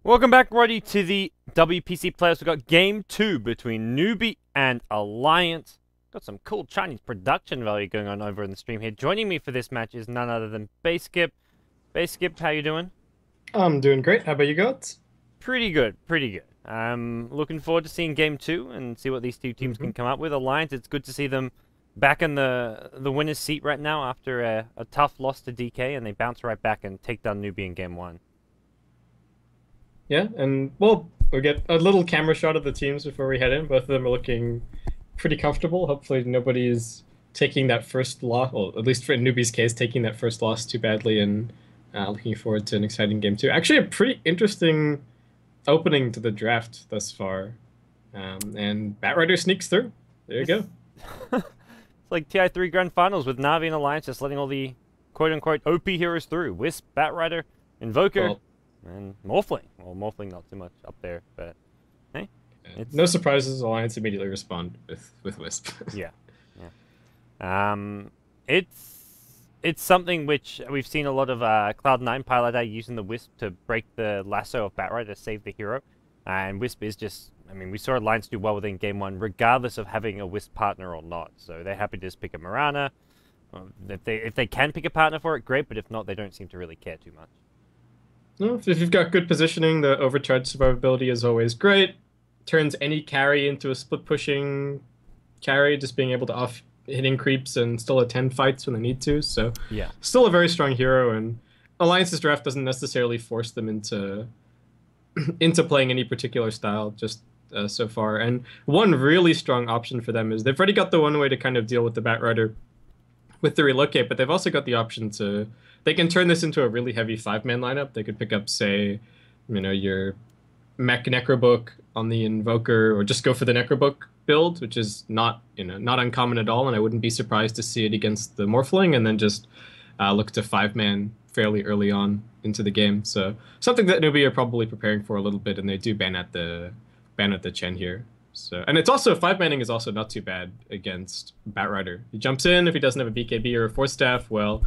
Welcome back, Roddy, to the WPC players. We've got Game 2 between Newbee and Alliance. Got some cool Chinese production value going on over in the stream here. Joining me for this match is none other than Baseskip. Baseskip, how you doing? I'm doing great. How about you guys? Pretty good, pretty good. Looking forward to seeing Game 2 and see what these two teams can come up with. Alliance, it's good to see them back in the winner's seat right now after a tough loss to DK, and they bounce right back and take down Newbee in Game 1. Yeah, and we'll get a little camera shot of the teams before we head in. Both of them are looking pretty comfortable. Hopefully nobody's taking that first loss, well, at least for Newbee's case, taking that first loss too badly, and looking forward to an exciting game 2. Actually, a pretty interesting opening to the draft thus far. And Batrider sneaks through. There you go. It's like TI3 Grand Finals with Na'Vi and Alliance just letting all the quote-unquote OP heroes through. Wisp, Batrider, Invoker, and Morphling. Well, Morphling not too much up there, but hey. No surprises. Alliance immediately respond with Wisp. Yeah. It's something which we've seen a lot of Cloud9 Pilot using the Wisp to break the lasso of Batrider to save the hero. And Wisp is just, I mean, we saw Alliance do well within Game 1, regardless of having a Wisp partner or not. So they're happy to just pick a Mirana. If they can pick a partner for it, great, but if not, they don't seem to really care too much. No, if you've got good positioning, the overcharge survivability is always great. Turns any carry into a split pushing carry, just being able to off hitting creeps and still attend fights when they need to. So yeah, still a very strong hero, and Alliance's draft doesn't necessarily force them into playing any particular style just so far. And one really strong option for them is they've already got the one way to kind of deal with the Batrider with the relocate, but they've also got the option to, they can turn this into a really heavy 5-man lineup. They could pick up, say, your mech Necrobook on the Invoker, or just go for the Necrobook build, which is not uncommon at all, and I wouldn't be surprised to see it against the Morphling, and then just look to 5-man fairly early on into the game. So something that Newbee are probably preparing for a little bit, and they do ban at the Chen here. So, and it's also 5-manning is also not too bad against Batrider. He jumps in if he doesn't have a BKB or a Force Staff. Well,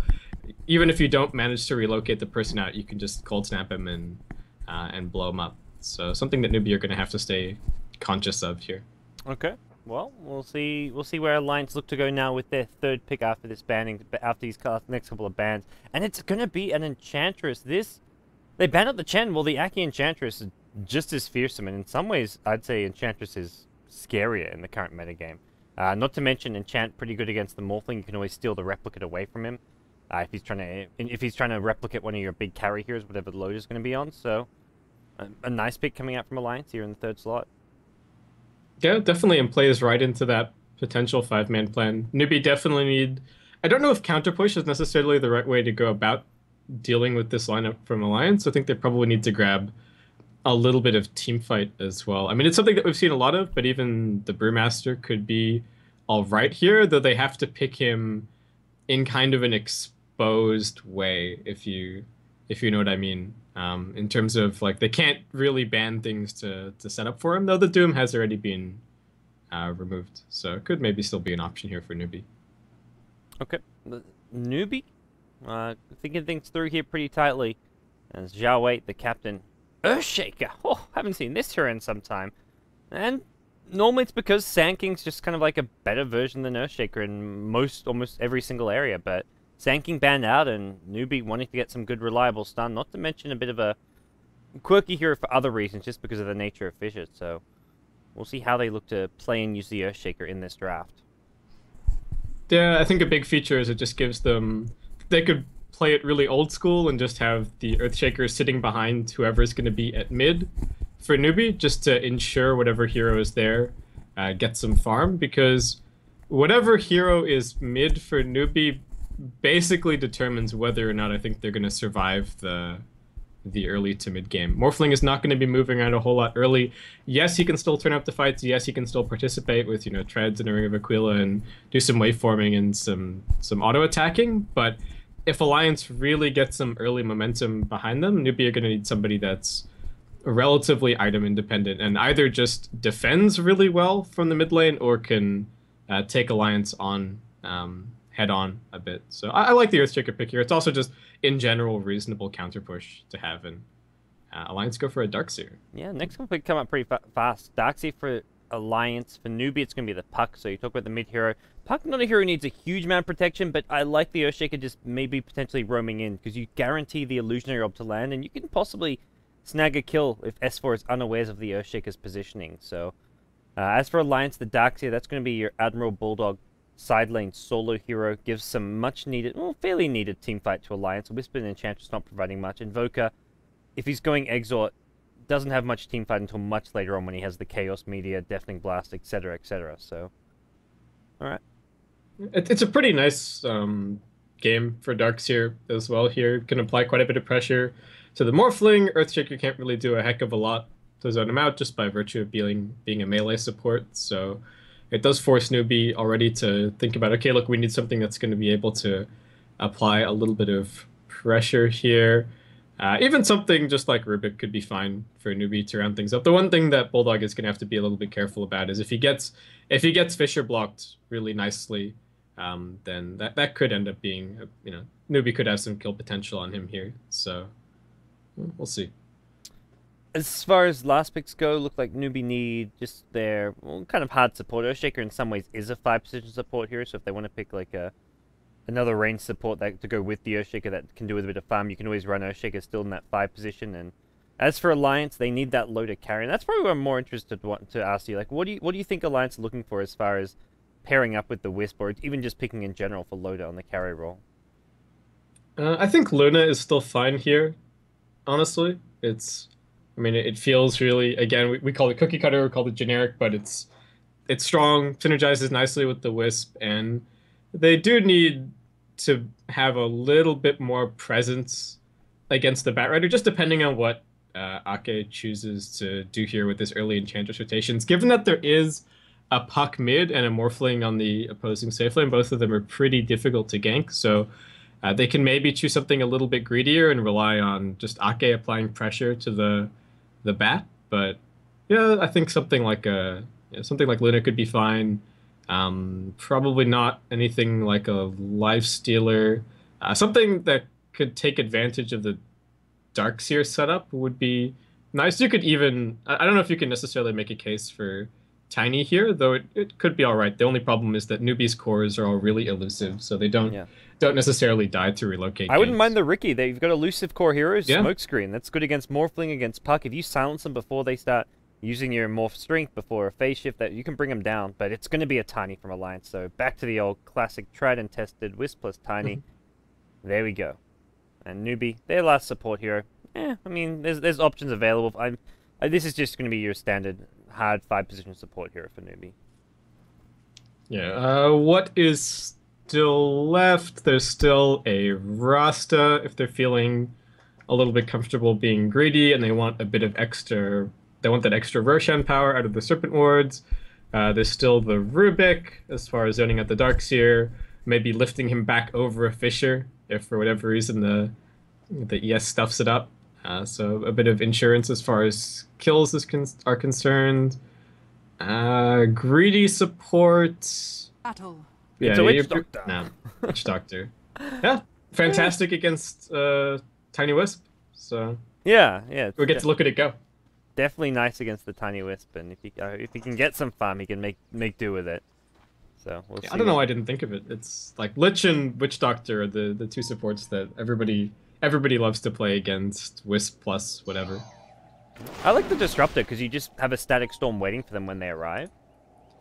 even if you don't manage to relocate the person out, you can just cold snap him and blow him up. So something that Newbee are going to have to stay conscious of here. Okay. Well, we'll see where Alliance look to go now with their third pick after this banning, after these next couple of bans, and it's going to be an Enchantress. They banned out the Chen. Well, the Aki Enchantress is just as fearsome, and in some ways, I'd say Enchantress is scarier in the current metagame. Not to mention, Enchant pretty good against the Morphling. You can always steal the replicate away from him if he's trying to replicate one of your big carry heroes, whatever the load is going to be on. So, a nice pick coming out from Alliance here in the third slot. Yeah, definitely, and plays right into that potential 5-man plan. Newbee definitely need, I don't know if counter push is necessarily the right way to go about dealing with this lineup from Alliance. I think they probably need to grab a little bit of team fight as well. I mean, it's something that we've seen a lot of, but even the Brewmaster could be all right here, though they have to pick him in kind of an exposed way, if you know what I mean. In terms of, like, they can't really ban things to set up for him, though the Doom has already been removed. So it could maybe still be an option here for Newbee. Okay. Newbee? Thinking things through here pretty tightly. As Zhao Wei, the captain. Earthshaker! Oh, haven't seen this here in some time. And normally it's because Sand King's just kind of like a better version than Earthshaker in almost every single area, but Sand King banned out, and Newbee wanting to get some good reliable stun, not to mention a bit of a quirky hero for other reasons, just because of the nature of Fissure. So we'll see how they look to play and use the Earthshaker in this draft. Yeah, I think a big feature is it just gives them, they could play it really old school and just have the Earthshaker sitting behind whoever's going to be at mid for Newbee, just to ensure whatever hero is there gets some farm, because whatever hero is mid for Newbee basically determines whether or not I think they're going to survive the early to mid game. Morphling is not going to be moving out a whole lot early. Yes, he can still turn up the fights. Yes, he can still participate with, treads and a Ring of Aquila and do some waveforming and some auto attacking, but if Alliance really gets some early momentum behind them, Newbee are going to need somebody that's relatively item independent and either just defends really well from the mid lane or can take Alliance on head on a bit. So I like the Earthshaker pick here. It's also just in general reasonable counter push to have, and Alliance go for a Darkseer. Yeah, next one could come up pretty fast. Darkseer for Alliance. For Newbie, it's going to be the Puck. So you talk about the mid hero. Puck, not a hero who needs a huge amount of protection, but I like the Earthshaker just maybe potentially roaming in, because you guarantee the Illusionary Orb to land, and you can possibly snag a kill if S4 is unawares of the Earthshaker's positioning. So, as for Alliance, the Darkseer, that's going to be your Admiral Bulldog side lane solo hero. Gives some much needed, well, fairly needed team fight to Alliance. Whisper and Enchantress not providing much. Invoker, if he's going Exort, doesn't have much team fight until much later on when he has the Chaos Meteor, Deafening Blast, etc., etc. So, alright. It's a pretty nice game for Darkseer as well here. Can apply quite a bit of pressure to the Morphling. Earthshaker can't really do a heck of a lot to zone him out just by virtue of being a melee support. So it does force Newbee already to think about, okay, look, we need something that's going to be able to apply a little bit of pressure here. Even something just like Rubik could be fine for Newbee to round things up. The one thing that Bulldog is going to have to be a little bit careful about is if he gets Fissure blocked really nicely, then that could end up being, Newbee could have some kill potential on him here. So we'll see. As far as last picks go, look like Newbee need just their kind of hard support. Earthshaker in some ways is a 5-position support here, so if they want to pick like another range support to go with the Earthshaker that can do with a bit of farm, you can always run Earthshaker still in that 5 position. And as for Alliance, they need that loader carry, and that's probably what I'm more interested to ask you. Like, what do you think Alliance is looking for as far as pairing up with the Wisp, or even just picking in general for loader on the carry role? I think Luna is still fine here, honestly. It feels really, again, we call it cookie cutter, we call it generic, but it's strong, synergizes nicely with the Wisp, and they do need to have a little bit more presence against the Batrider, just depending on what Ake chooses to do here with this early Enchantress rotations. Given that there is a Puck mid and a Morphling on the opposing safe lane, both of them are pretty difficult to gank, so they can maybe choose something a little bit greedier and rely on just Ake applying pressure to the Bat. But yeah, I think something like Luna could be fine. Probably not anything like a Lifestealer. Something that could take advantage of the Darkseer setup would be nice. You could even, I don't know if you can necessarily make a case for Tiny here, though it could be all right. The only problem is that Newbee's cores are all really elusive, so they don't necessarily die to relocate. I wouldn't mind the Ricky. They've got elusive core heroes, Yeah. Smokescreen. That's good against Morphling, against Puck. If you silence them before they start using your Morph Strength before a phase shift, that you can bring them down, but it's going to be a Tiny from Alliance. So back to the old classic tried and tested Wisp plus Tiny. There we go. And Newbee, their last support hero. I mean, there's options available. This is just going to be your standard hard 5-position support hero for Newbee. Yeah. What is still left? There's still a Rasta if they're feeling a little bit comfortable being greedy and they want a bit of extra. They want that extra Roshan power out of the Serpent Wards. There's still the Rubik as far as zoning out the Darkseer, maybe lifting him back over a Fissure if for whatever reason the ES stuffs it up. So a bit of insurance as far as kills are concerned. Greedy support. Battle. Yeah, It's a Witch Doctor. No, Witch Doctor. Yeah, fantastic against Tiny Wisp. So Yeah. we get to look at it go. Definitely nice against the Tiny Wisp, and if he can get some farm, he can make do with it. So we'll see. I don't know why I didn't think of it. It's like Lich and Witch Doctor are the two supports that everybody loves to play against Wisp plus whatever. I like the Disruptor because you just have a Static Storm waiting for them when they arrive.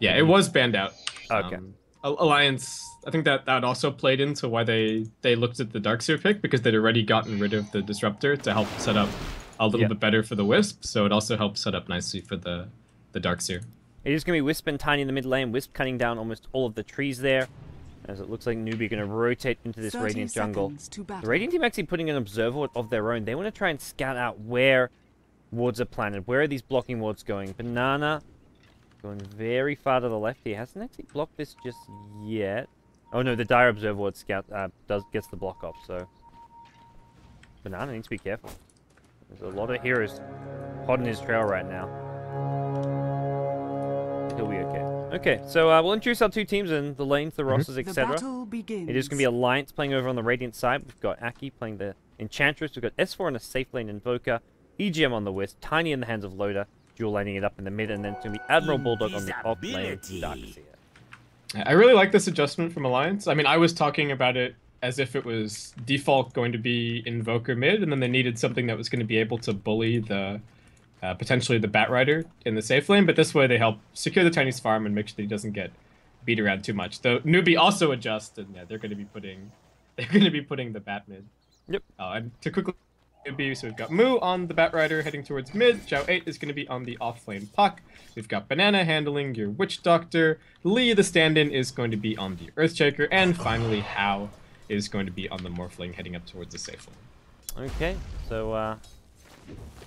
Yeah, it was banned out. Okay. Alliance, I think that also played into why they looked at the Darkseer pick, because they'd already gotten rid of the Disruptor to help set up a little bit better for the Wisp, so it also helps set up nicely for the Darkseer. It is going to be Wisp and Tiny in the mid lane. Wisp cutting down almost all of the trees there, as it looks like Newbee going to rotate into this Radiant jungle. The Radiant team actually putting an observer of their own. They want to try and scout out where wards are planted. Where are these blocking wards going? Banana going very far to the left here. Hasn't actually blocked this just yet. Oh no, the Dire Observer Ward scout gets the block off, so Banana needs to be careful. There's a lot of heroes hot in his trail right now. He'll be okay. Okay, so we'll introduce our two teams and the lanes, the rosters, etc. It is going to be Alliance playing over on the Radiant side. We've got Aki playing the Enchantress. We've got S4 on a safe lane Invoker. EGM on the Wisp, Tiny in the hands of Loader, dual laning it up in the mid, and then it's going to be Admiral Bulldog on the off lane, Darkseer. I really like this adjustment from Alliance. I mean, I was talking about it as if it was default going to be Invoker mid, and then they needed something that was going to be able to bully the potentially the Batrider in the safe lane, but this way they help secure the Tiny's farm and make sure that he doesn't get beat around too much. Though Newbee also adjusts, and yeah, they're going to be putting the Bat mid. Yep. And to quickly Newbee, so we've got Moo on the Batrider heading towards mid. Zhao 8 is going to be on the off lane Puck. We've got Banana handling your Witch Doctor. Lee, the stand-in, is going to be on the Earthshaker, and finally Hao is going to be on the Morphling heading up towards the safe lane. Okay, so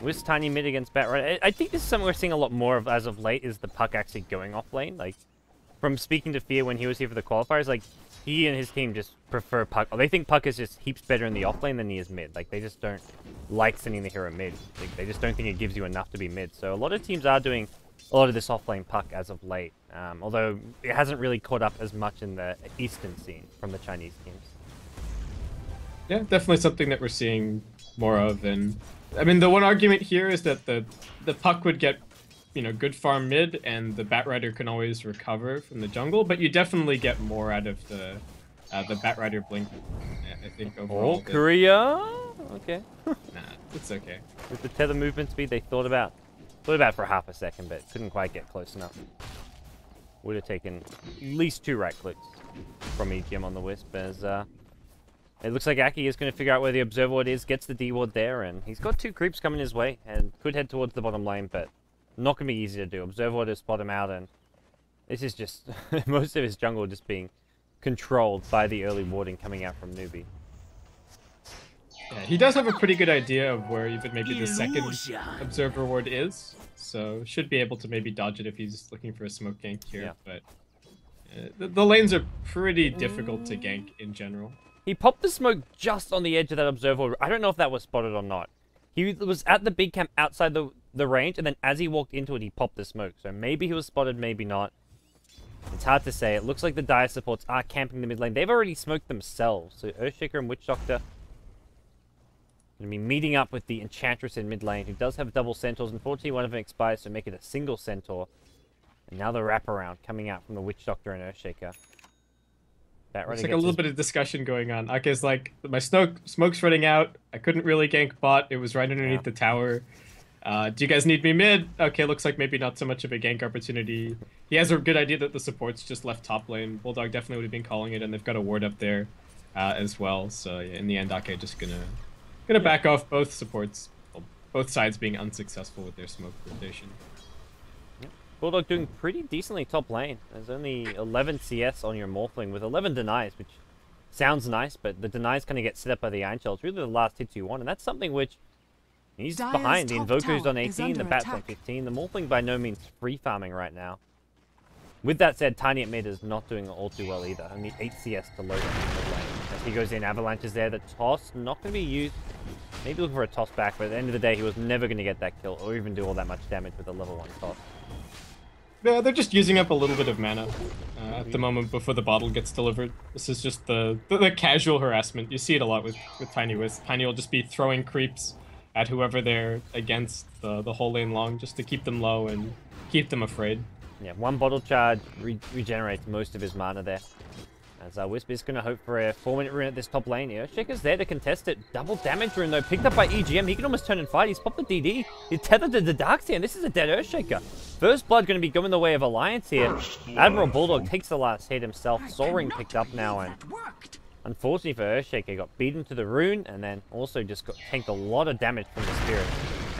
Wisp Tiny mid against Batrider. I think this is something we're seeing a lot more of as of late, is the Puck actually going off lane. Like, from speaking to Fear when he was here for the qualifiers, like, he and his team just prefer Puck. They think Puck is just heaps better in the off lane than he is mid. Like, they just don't like sending the hero mid. Like, they just don't think it gives you enough to be mid. So a lot of teams are doing a lot of this off lane Puck as of late. Although it hasn't really caught up as much in the Eastern scene from the Chinese teams. Yeah, definitely something that we're seeing more of. And I mean, the one argument here is that the Puck would get, you know, good farm mid, and the Batrider can always recover from the jungle, but you definitely get more out of the Batrider blink, I think, overall. Oh, Korea? Okay. Nah, it's okay. With the tether movement speed, they thought about for half a second, but couldn't quite get close enough. Would have taken at least 2 right clicks from EGM on the Wisp, as it looks like Aki is going to figure out where the Observer Ward is, gets the D Ward there, and he's got 2 creeps coming his way, and could head towards the bottom lane, but not going to be easy to do. Observer Ward to spot him out, and this is just most of his jungle just being controlled by the early warding coming out from Newbee. Yeah, he does have a pretty good idea of where even maybe the second Observer Ward is, so should be able to maybe dodge it if he's looking for a smoke gank here, yeah. But the lanes are pretty difficult to gank in general. He popped the smoke just on the edge of that Observer Ward. I don't know if that was spotted or not. He was at the big camp outside the range, and then as he walked into it, he popped the smoke. So maybe he was spotted, maybe not. It's hard to say. It looks like the Dire supports are camping the mid lane. They've already smoked themselves. So Earthshaker and Witch Doctor going to be meeting up with the Enchantress in mid lane, who does have double centaurs. Unfortunately, one of them expires, so make it a single centaur. And now the wraparound coming out from the Witch Doctor and Earthshaker. There's like a little bit of discussion going on. Aka's like, my smoke's running out. I couldn't really gank bot. It was right underneath the tower. Do you guys need me mid? Okay, looks like maybe not so much of a gank opportunity. He has a good idea that the supports just left top lane. Bulldog definitely would have been calling it, and they've got a ward up there as well. So yeah, in the end, Ake just gonna back off both supports, both sides being unsuccessful with their smoke rotation. Bulldog doing pretty decently top lane. There's only 11 CS on your Morphling with 11 denies, which sounds nice, but the denies kind of get set up by the Iron Shell. It's really the last hits you want, and that's something which he's behind. The Invoker's on 18, the Bat's on 15. The Morphling by no means free farming right now. With that said, Tiny at mid is not doing all too well either. Only 8 CS to load up in mid lane. As he goes in, Avalanche is there. The toss, not going to be used. Maybe looking for a toss back, but at the end of the day, he was never going to get that kill or even do all that much damage with a level 1 toss. Yeah, they're just using up a little bit of mana at the moment before the bottle gets delivered. This is just the casual harassment. You see it a lot with Tiny Wisp. Tiny will just be throwing creeps at whoever they're against the whole lane long, just to keep them low and keep them afraid. Yeah, 1 bottle charge regenerates most of his mana there. As Wisp is going to hope for a 4-minute rune at this top lane. Earthshaker's there to contest it. Double damage rune though, picked up by EGM. He can almost turn and fight. He's popped the DD. He's tethered to the Darkseer, and this is a dead Earthshaker. First blood going to be going the way of Alliance here. Admiral Bulldog takes the last hit himself. Soaring picked up now, and unfortunately for Earthshaker, got beaten to the rune, and then also just got tanked a lot of damage from the Spirit.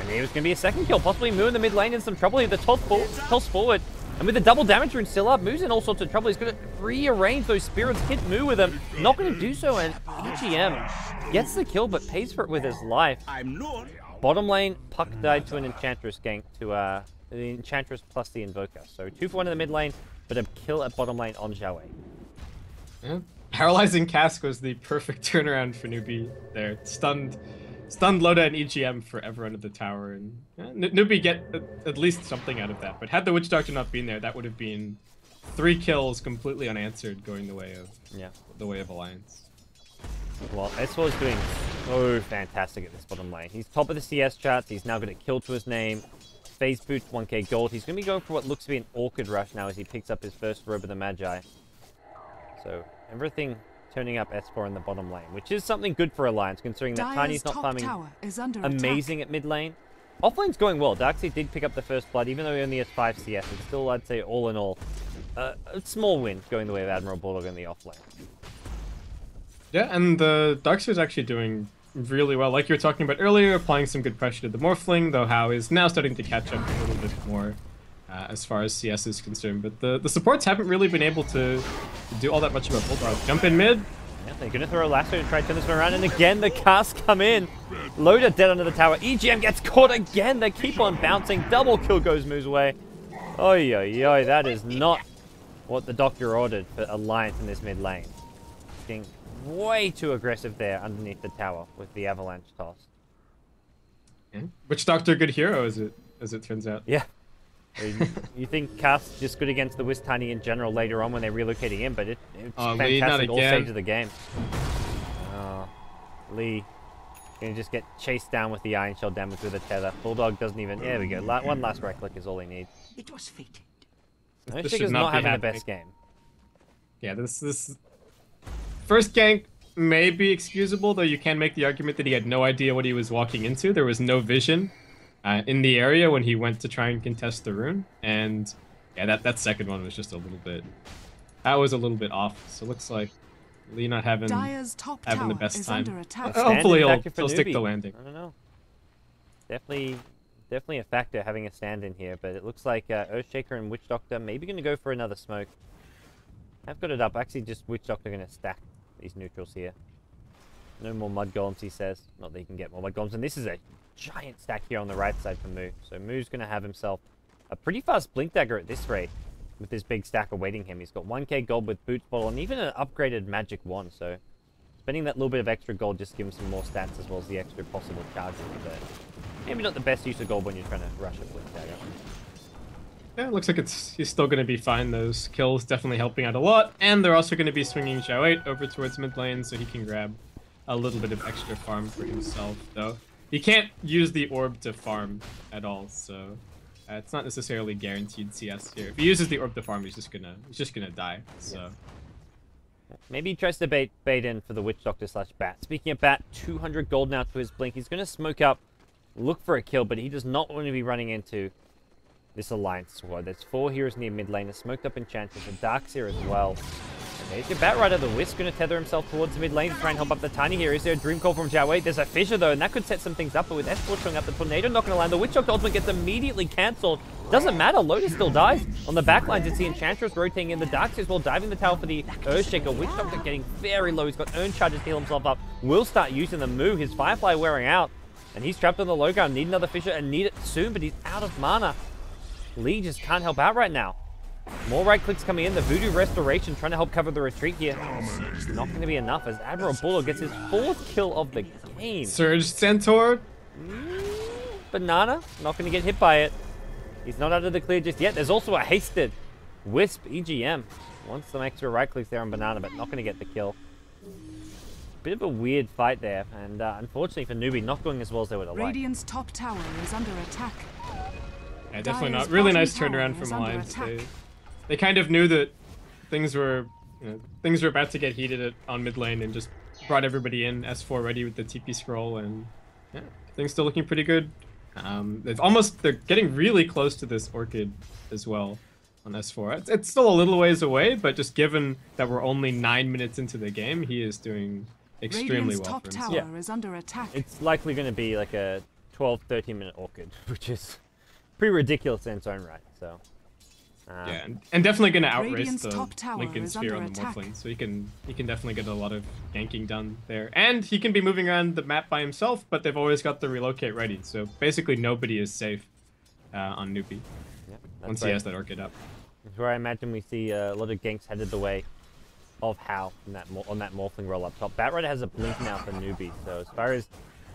And there was going to be a second kill. Possibly Moo in the mid lane in some trouble here. The toss forward. And with the double damage rune still up, Moo's in all sorts of trouble. He's going to rearrange those spirits, hit Moo with them. Not going to do so, and EGM gets the kill, but pays for it with his life. Bottom lane, Puck died to an Enchantress gank, to the Enchantress plus the Invoker. So 2 for 1 in the mid lane, but a kill at bottom lane on Zhao 8. Yeah. Paralyzing Cask was the perfect turnaround for Newbee there. Stunned Loda and EGM forever under the tower, and Newbee get at least something out of that. But had the Witch Doctor not been there, that would have been 3 kills completely unanswered, going the way of Alliance. Well, S4 is doing so fantastic at this bottom lane. He's top of the CS charts. He's now got a kill to his name. Phase boots 1k gold. He's going to be going for what looks to be an Orchid Rush now as he picks up his first Robe of the Magi. So, everything turning up S4 in the bottom lane, which is something good for Alliance, considering that Tiny's not farming amazing at mid lane. Offlane's going well. Darkseid did pick up the first blood, even though he only has 5 CS. It's still, I'd say, all in all, a small win going the way of Admiral Bulldog in the offlane. Yeah, and the Darkseid's actually doing really well. Like you were talking about earlier, applying some good pressure to the Morphling, though Hao is now starting to catch up a little bit more as far as CS is concerned. But the supports haven't really been able to do all that much about Bulldog. Jump in mid. Yeah, they're going to throw a lasso to try to turn this one around, and again the casts come in. Loader dead under the tower. EGM gets caught again. They keep on bouncing. Double kill goes Moo's way. Oi, oi, oi. That is not what the doctor ordered for Alliance in this mid lane. Getting way too aggressive there underneath the tower with the avalanche toss. Yeah. Which doctor good hero is it, as it turns out? Yeah. You think Cast's just good against the Wiz Tiny in general later on when they're relocating in, but it's fantastic all stages of the game. Lee gonna just get chased down with the Iron Shell damage with a tether. Bulldog doesn't even... There we go. One last right click is all he needs. It was fated. Oshika's not having the best game. Yeah, this first gank may be excusable, though you can make the argument that he had no idea what he was walking into. There was no vision in the area when he went to try and contest the rune, and yeah, that second one was just a little bit... That was a little bit off, so it looks like Lee not having the best time. Hopefully he'll stick the landing. I don't know. Definitely a factor having a stand in here, but it looks like Earthshaker and Witch Doctor maybe going to go for another smoke. I've got it up. Actually, just Witch Doctor going to stack these neutrals here. No more Mud Golems, he says. Not that he can get more Mud Golems. And this is a giant stack here on the right side for Moo. So Moo's going to have himself a pretty fast Blink Dagger at this rate with this big stack awaiting him. He's got 1k gold with Boots Bottle and even an upgraded Magic Wand. So spending that little bit of extra gold just gives him some more stats as well as the extra possible charges. But maybe not the best use of gold when you're trying to rush a Blink Dagger. Yeah, it looks like he's still going to be fine. Those kills definitely helping out a lot. And they're also going to be swinging Xiao 8 over towards mid lane so he can grab a little bit of extra farm for himself, though. He can't use the orb to farm at all, so it's not necessarily guaranteed CS here. If he uses the orb to farm, he's just gonna die. So maybe he tries to bait in for the Witch Doctor / Bat. Speaking of Bat, 200 gold now to his blink. He's gonna smoke up, look for a kill, but he does not want to be running into this Alliance squad. There's 4 heroes near mid lane, a smoked up Enchantress, a Darkseer as well. And there's your Bat Rider. The Wisp going to tether himself towards the mid lane to try and help up the Tiny here. Is there a Dream Call from Xiao Wei? There's a Fissure though, and that could set some things up, but with S4 showing up, the Tornado not going to land. The Witch Doctor ultimate gets immediately cancelled. Doesn't matter, Lotus still dies. On the backlines, it's the Enchantress rotating in, the Darkseer as well, diving the tower for the Earthshaker. Witch Doctor getting very low. He's got Urn Charges to heal himself up. Will start using the Moo. His Firefly wearing out, and he's trapped on the low ground. Need another Fissure and need it soon, but he's out of mana. Lee just can't help out right now. More right clicks coming in. The Voodoo Restoration trying to help cover the retreat here. It's not going to be enough as Admiral Bulldog gets his 4th kill of the game. Surge Centaur. Banana not going to get hit by it. He's not out of the clear just yet. There's also a hasted Wisp EGM. Wants some extra right clicks there on Banana, but not going to get the kill. Bit of a weird fight there, and unfortunately for Newbee, not going as well as they would have liked. Radiant's top tower is under attack. Yeah, definitely not. Really nice turnaround from Alliance. They kind of knew that things were about to get heated on mid lane and just brought everybody in S4 ready with the TP scroll, and yeah, things still looking pretty good. They're getting really close to this Orchid as well on S4. It's still a little ways away, but just given that we're only 9 minutes into the game, he is doing extremely well for himself. Tower is under attack. It's likely going to be like a 12-13 minute Orchid, which is pretty ridiculous in its own right. So yeah, and definitely going to outrace the Lincoln Sphere on the Morphling, so he can definitely get a lot of ganking done there, and he can be moving around the map by himself. But they've always got the relocate ready, so basically nobody is safe on Newbee once he has that Orchid up. That's where I imagine we see a lot of ganks headed the way of Hal on that Morphling roll up top. Batrider has a blink now for Newbee, so as far as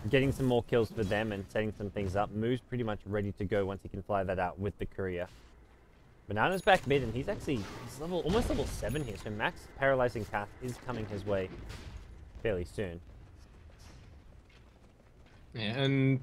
getting some more kills for them and setting some things up, Moo's pretty much ready to go once he can fly that out with the Courier. Banana's back mid, and he's almost level 7 here, so max paralyzing cast is coming his way. fairly soon. And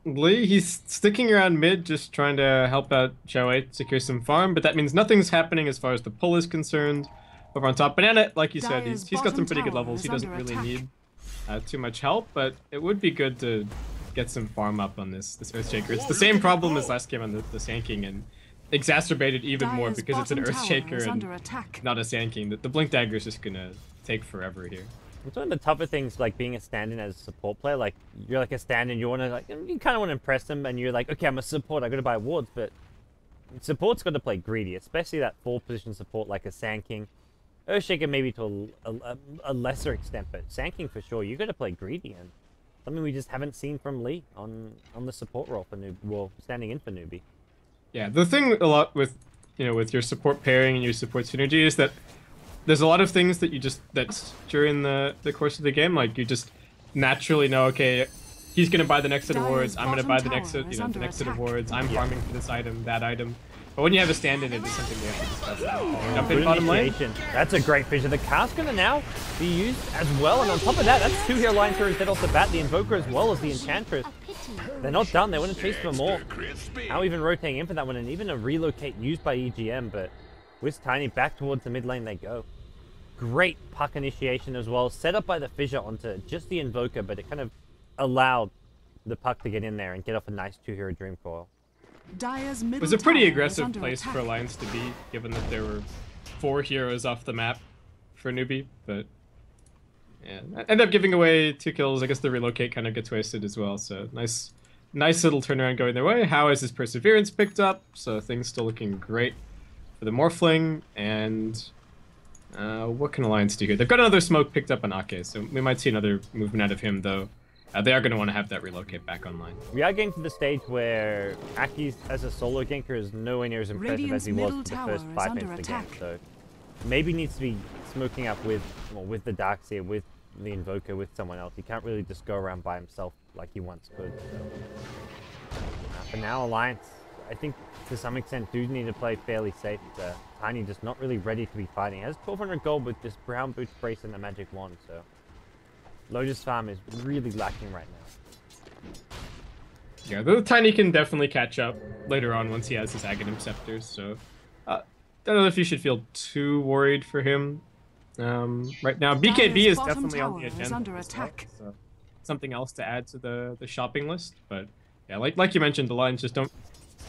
Lee, he's sticking around mid, just trying to help out Xiao secure some farm, but that means nothing's happening as far as the pull is concerned. Over on top, Banana, like you said, Dire's he's got some pretty good bottom levels. He tower is doesn't under really attack. need too much help, but it would be good to get some farm up on this Earthshaker. It's the same problem as last game on the Sand King, and exacerbated even more Dire's because it's an bottom tower Earthshaker is and under attack. not a Sand King. The Blink Dagger is just gonna take forever here. It's one of the tougher things, like being a stand-in as a support player. Like you're like a stand-in, you want to you kind of want to impress them, and you're like, okay, I'm a support, I got to buy wards, but support's got to play greedy, especially that 4-position support like a Sand King. Earthshaker maybe to a lesser extent, but Sand King for sure. You got to play greedy, and something we just haven't seen from Lee on the support role for Newbee, well, standing in for Newbee. Yeah, the thing a lot with with your support pairing and your support synergy is that there's a lot of things that that's during the course of the game, like you just naturally know, okay, he's gonna buy the next set of Dire's wards, I'm gonna buy the bottom next tower set, is the under next set of attack. wards, I'm Yeah. farming for this item, that item. But when you have a stand-in, it is something they have to discuss. Jump in Good bottom lane. initiation. That's a great fissure. The cast gonna now be used as well, and on top of that, that's 2 hero lines here instead off the bat. The Invoker as well as the Enchantress. They're not done. They want to chase for more. Now even rotating in for that one, and even a relocate used by EGM, but with Tiny back towards the mid lane they go. Great puck initiation as well, set up by the fissure onto just the Invoker, but it kind of allowed the puck to get in there and get off a nice 2 hero Dream Coil. Dire's It middle was a pretty tower is aggressive under place attack. for Alliance to be, given that there were 4 heroes off the map for Newbee, but yeah, end up giving away 2 kills. I guess the relocate kind of gets wasted as well, so nice little turnaround going their way. How has his Perseverance picked up? So things still looking great for the Morphling, and what can Alliance do here? They've got another smoke picked up on Ake, so we might see another movement out of him, though. They are going to want to have that relocate back online. We are getting to the stage where Aki as a solo ganker is nowhere near as impressive Radiant's as he was middle for the tower first is 5 under minutes of the game. attack. So maybe needs to be smoking up with the Darkseer, with the Invoker, with someone else. He can't really just go around by himself like he once could. So. For now, Alliance, I think to some extent do need to play fairly safe. Tiny just not really ready to be fighting. Has 1200 gold with this Brown Boots Brace and the Magic Wand, so Lotus Farm is really lacking right now. Yeah, the Tiny can definitely catch up later on once he has his Aghanim Scepters, so don't know if you should feel too worried for him right now. BKB Dire's is bottom definitely on the tower is agenda under as well, attack. so something else to add to the shopping list, but yeah, like you mentioned, the Lions just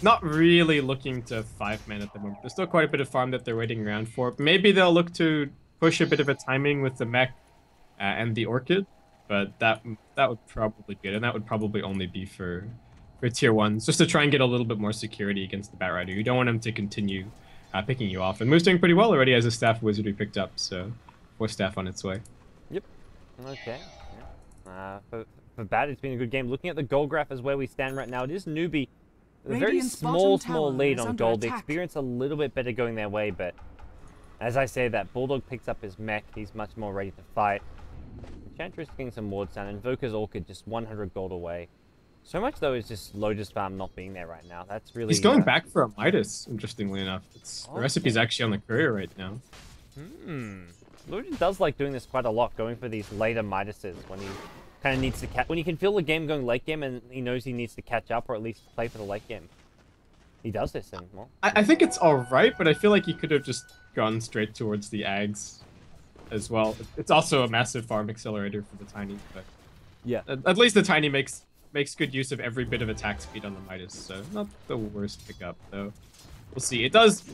not really looking to 5-man at the moment. There's still quite a bit of farm that they're waiting around for. Maybe they'll look to push a bit of a timing with the mech and the Orchid, but that would probably be it, and that would probably only be for tier 1s, just to try and get a little bit more security against the Batrider. You don't want him to continue picking you off, and Moose doing pretty well already as a staff wizard we picked up, so 4 staff on its way. Yep. Okay. Yeah. For Bat, it's been a good game. Looking at the gold graph is where we stand right now. It is Newbee. A very Radiant's small bottom tower lead is on under gold. The attack. experience a little bit better going their way, but as I say that, Bulldog picks up his mech. He's much more ready to fight. Enchantress getting some wards down. Invoker's Orchid just 100 gold away. So much, though, is just Lotus Farm not being there right now. That's really... He's going back for a Midas, interestingly enough. The recipe's actually on the courier right now. Lotus does like doing this quite a lot, going for these later Midases when he kind of needs to when he can feel the game going late game and he knows he needs to catch up or at least play for the late game. He does this, and well, I think it's alright, but I feel like he could have just gone straight towards the Ags as well. It's also a massive farm accelerator for the Tiny, but yeah. at least the Tiny makes good use of every bit of attack speed on the Midas, so not the worst pickup, though. We'll see. It does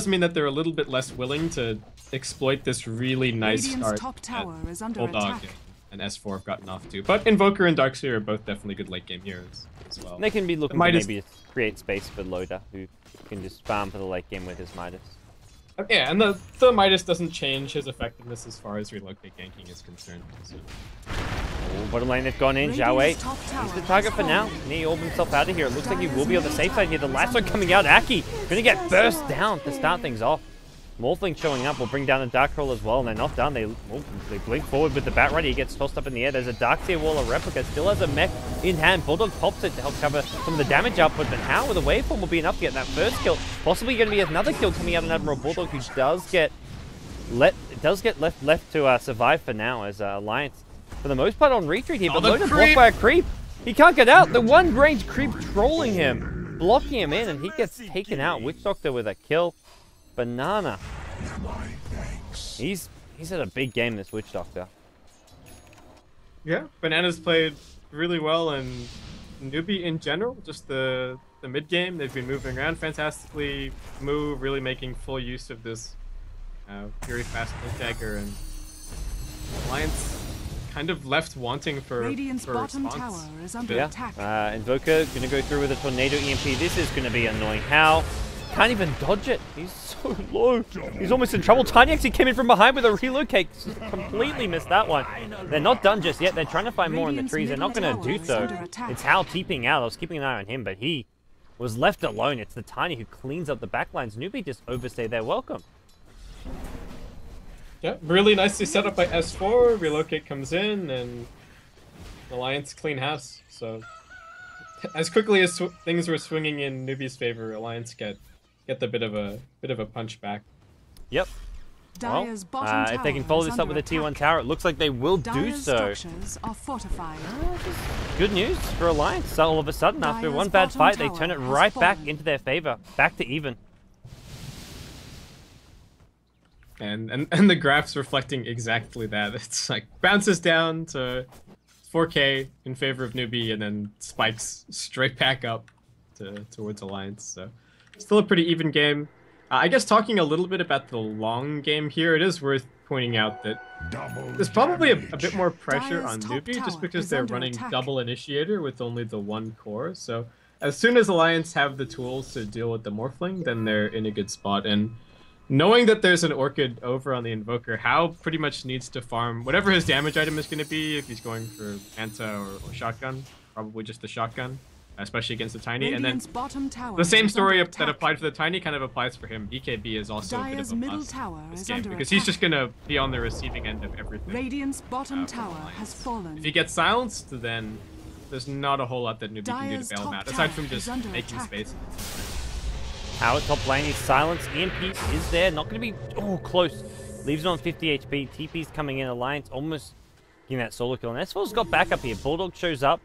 mean that they're a little bit less willing to exploit this really nice Radiant's start top tower that is under Bulldog attack. and S4 have gotten off to. But Invoker and Darkseer are both definitely good late game heroes as well. They can be looking to Midas- maybe just create space for Loda, who can just farm for the late game with his Midas. Yeah, and the Midas doesn't change his effectiveness as far as relocate ganking is concerned. So. Bottom lane, they've gone in. Radiant's Zhao Wei top tower is the target for has now. fallen. Can he orb himself out of here? It looks like he will be on the safe side here. The lasso coming out. Aki gonna get burst down to start things off. Morphling showing up will bring down a Dark Roll as well, and they're not done. They blink forward with the Batrider. He gets tossed up in the air. There's a Darkseer Wall of Replica. Still has a mech in hand. Bulldog pops it to help cover some of the damage output, but how with a waveform will be enough to get that first kill. Possibly going to be another kill coming out on Admiral Bulldog, who does get left to survive for now, as Alliance for the most part on retreat here, but the Loda blocked creep! by a creep. He can't get out. The one range creep trolling him, blocking him in, and he gets taken out. Witch Doctor with a kill. Banana. He's had a big game, this Witch Doctor. Yeah, Banana's played really well, and Newbee in general, just the mid game, they've been moving around fantastically, really making full use of this very fast dagger, and Alliance kind of left wanting for Radiant's bottom response. tower is under attack. Invoker gonna go through with a tornado EMP. This is gonna be annoying. How? Can't even dodge it. He's so low. He's almost in trouble. Tiny actually came in from behind with a relocate. Completely missed that one. They're not done just yet. They're trying to find more in the trees. They're not gonna do so. It's Hal keeping out. I was keeping an eye on him, but he was left alone. It's the Tiny who cleans up the backlines. Newbee just overstayed their welcome. Yeah, really nicely set up by S4. Relocate comes in, and Alliance clean house. So as quickly as things were swinging in Newbee's favor, Alliance get the bit of a punch back. Yep. Well, Dire's bottom if they can tower follow is this up with a under T1 attack. tower, it looks like they will do Dire's so. structures are fortified. Good news for Alliance. So all of a sudden, after Dire's one bad bottom fight, they tower turn it has right back fallen. into their favor. Back to even. And the graphs reflecting exactly that. It's like bounces down to 4K in favor of Newbee, and then spikes straight back up towards Alliance. So still a pretty even game. I guess talking a little bit about the long game here, it is worth pointing out that there's probably a bit more pressure Dire's on top Newbee just tower because is they're under running attack. double initiator with only the one core. So as soon as Alliance have the tools to deal with the Morphling, then they're in a good spot. And knowing that there's an Orchid over on the Invoker, Hal pretty much needs to farm whatever his damage item is going to be. If he's going for Manta or Shotgun, probably just the Shotgun, especially against the Tiny. Radiant's And bottom tower then the same is story under that attack. applied for the Tiny kind of applies for him. BKB is also a bit Dire's of a middle must tower this is game, under because attack. he's just going to be on the receiving end of everything. Radiant's bottom from tower Alliance. has fallen. If he gets silenced, then there's not a whole lot that Newbee can do Dire's to bail him top out, aside tower from is just under making attack. space. How at top lane is silence. EMP is there. Not going to be close. Leaves it on 50 HP. TP's coming in. Alliance almost getting that solo kill. And S4's got back up here. Bulldog shows up.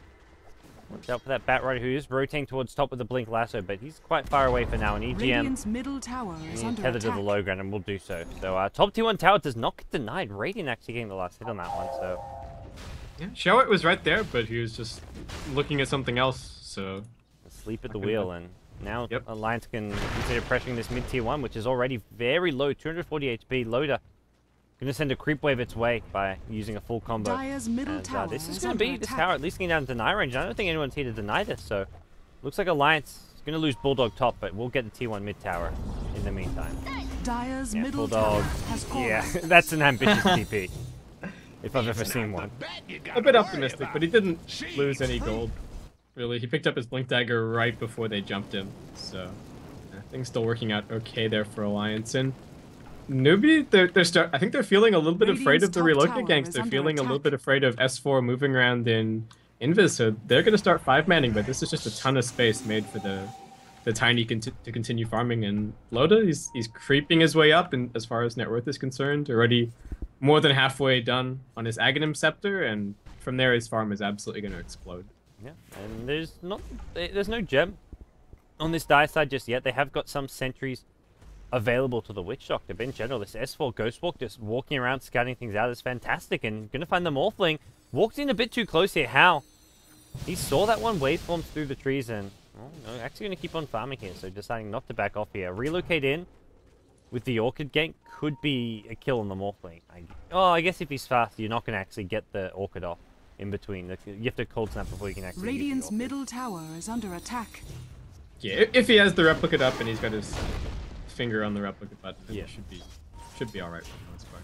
Watch out for that Bat Rider who is rotating towards top with the Blink Lasso, but he's quite far away for now. And EGM Radiant's middle tower is under tethered to attack. the low ground and will do so. So top T1 tower does not get denied. Radiant actually getting the last hit on that one. So Yeah, Showit was right there, but he was just looking at something else. So asleep at the wheel, and now Yep. Alliance can consider pressuring this mid tier 1, which is already very low, 240 HP. Loader gonna send a creep wave its way by using a full combo. Dire's middle And, tower this is is gonna under be this attack. tower at least getting down to deny range. I don't think anyone's here to deny this, so looks like Alliance is gonna lose Bulldog top, but we'll get the T1 mid tower in the meantime. Dire's Yeah, middle Bulldog. tower has fallen. Yeah, that's an ambitious TP. If I've ever seen one. a bit optimistic, but he didn't lose any gold. Really, he picked up his Blink Dagger right before they jumped him. So things still working out okay there for Alliance. And Newbee, I think they're feeling a little bit afraid Radiant's of the top relocate tower ganks. is They're under feeling a little attack. bit afraid of S4 moving around in Invis, so they're going to start 5-manning, but this is just a ton of space made for the Tiny to continue farming. And Loda, he's creeping his way up, and as far as net worth is concerned, already more than halfway done on his Aghanim Scepter, and from there his farm is absolutely going to explode. Yeah, and there's no gem on this die side just yet. They have got some sentries available to the Witch Doctor, but in general, this S4 Ghostwalk just walking around scouting things out is fantastic, and gonna find the Morphling. Walked in a bit too close here. How? He saw that one waveforms through the trees, and no, actually gonna keep on farming here, so deciding not to back off here. Relocate in with the Orchid gank could be a kill on the Morphling. I guess if he's fast, you're not gonna actually get the Orchid off in between. You have to cold snap before you can actually use the Radiant's Orchid. middle tower is under attack. Yeah, if he has the replicate up and he's got his finger on the replicate button, then Yeah. he should be all right for the most part.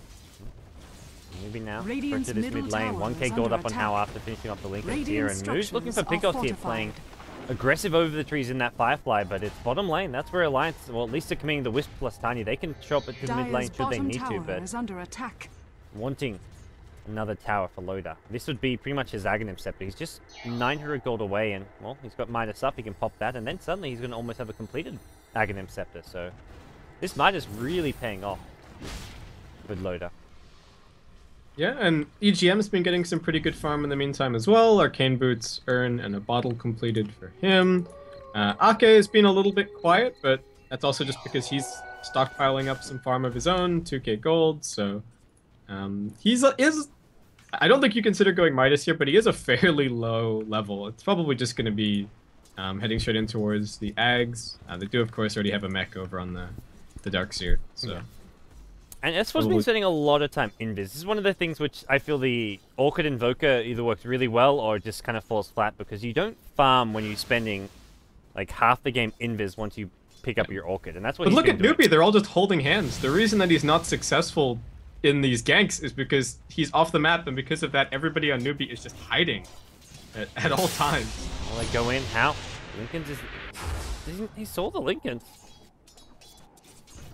Maybe now. Radiant's To this middle mid lane. tower 1k is gold under up on attack. Hal after finishing off the link here, Radiant and Moose looking for structures are pickoffs here, playing fortified. aggressive over the trees in that Firefly, but it's bottom lane. That's where Alliance, well, at least they're committing the Wisp plus Tiny. They can show up to the mid lane Dire's should they bottom need to, tower but is under attack. wanting another tower for Loda. This would be pretty much his Aghanim Scepter. He's just 900 gold away, and, well, he's got Midas up. He can pop that, and then suddenly he's going to almost have a completed Aghanim Scepter, so this Midas really paying off with Loda. Yeah, and EGM's been getting some pretty good farm in the meantime as well. Arcane Boots, Urn, and a bottle completed for him. Ake has been a little bit quiet, but that's also just because he's stockpiling up some farm of his own, 2k gold, so he's I don't think you consider going Midas here, but he is a fairly low level. It's probably just going to be heading straight in towards the Ags. They do, of course, already have a mech over on the Darkseer, so... Yeah. And S4's been spending a lot of time invis. This is one of the things which I feel the Orchid Invoker either works really well or just kind of falls flat, because you don't farm when you're spending like half the game invis once you pick up your Orchid, and that's what. But he's look been at doing. Newbee; they're all just holding hands. The reason that he's not successful in these ganks is because he's off the map, and because of that, everybody on Newbee is just hiding at all times. Well, they go in. How? Lincoln just he saw the Lincoln.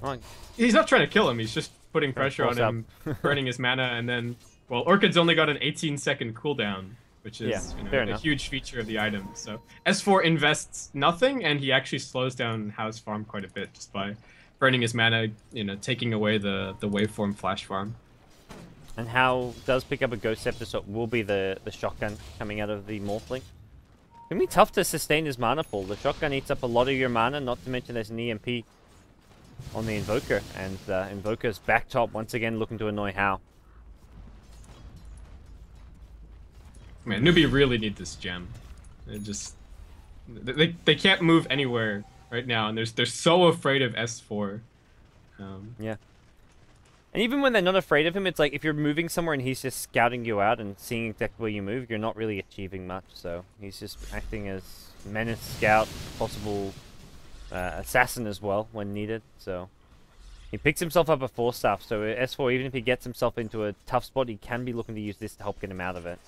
Oh, He's not trying to kill him. He's just putting pressure on him, burning his mana, and then, well, Orchid's only got an 18-second cooldown, which is a huge feature of the item. So S4 invests nothing, and he actually slows down Hao's farm quite a bit just by burning his mana, taking away the waveform flash farm. And Hao does pick up a Ghost Scepter, so it will be the shotgun coming out of the Morphling. It's gonna be tough to sustain his mana pool. The shotgun eats up a lot of your mana, not to mention there's an EMP on the Invoker, and Invoker's back top once again looking to annoy Hao. Man, Newbee really need this gem. They can't move anywhere right now, and they're so afraid of S4. Yeah. And even when they're not afraid of him, it's like if you're moving somewhere and he's just scouting you out and seeing exactly where you move, you're not really achieving much. So he's just acting as menace, scout, possible assassin as well when needed. So he picks himself up a 4-staff. So S4, even if he gets himself into a tough spot, he can be looking to use this to help get him out of it.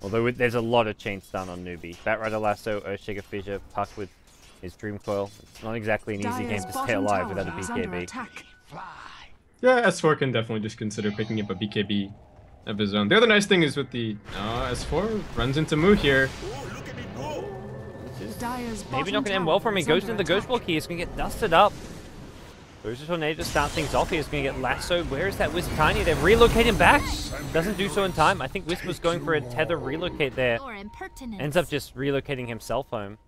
Although there's a lot of chain stun on Newbee. Batrider Lasso, Earthshaker Fissure, Puck with his Dream Coil. It's not exactly an easy game to stay alive without a BKB. Yeah, S4 can definitely just consider picking up a BKB of his own. The other nice thing is with the S4 runs into Mu here. Maybe not going to end well for him. He goes into the Ghost Block here. He's going to get dusted up. There's a Tornado to start things off. He's going to get lassoed. Where is that Wisp Tiny? They've relocated him back. Doesn't do so in time. I think Wisp was going for a tether relocate there. Ends up just relocating himself home.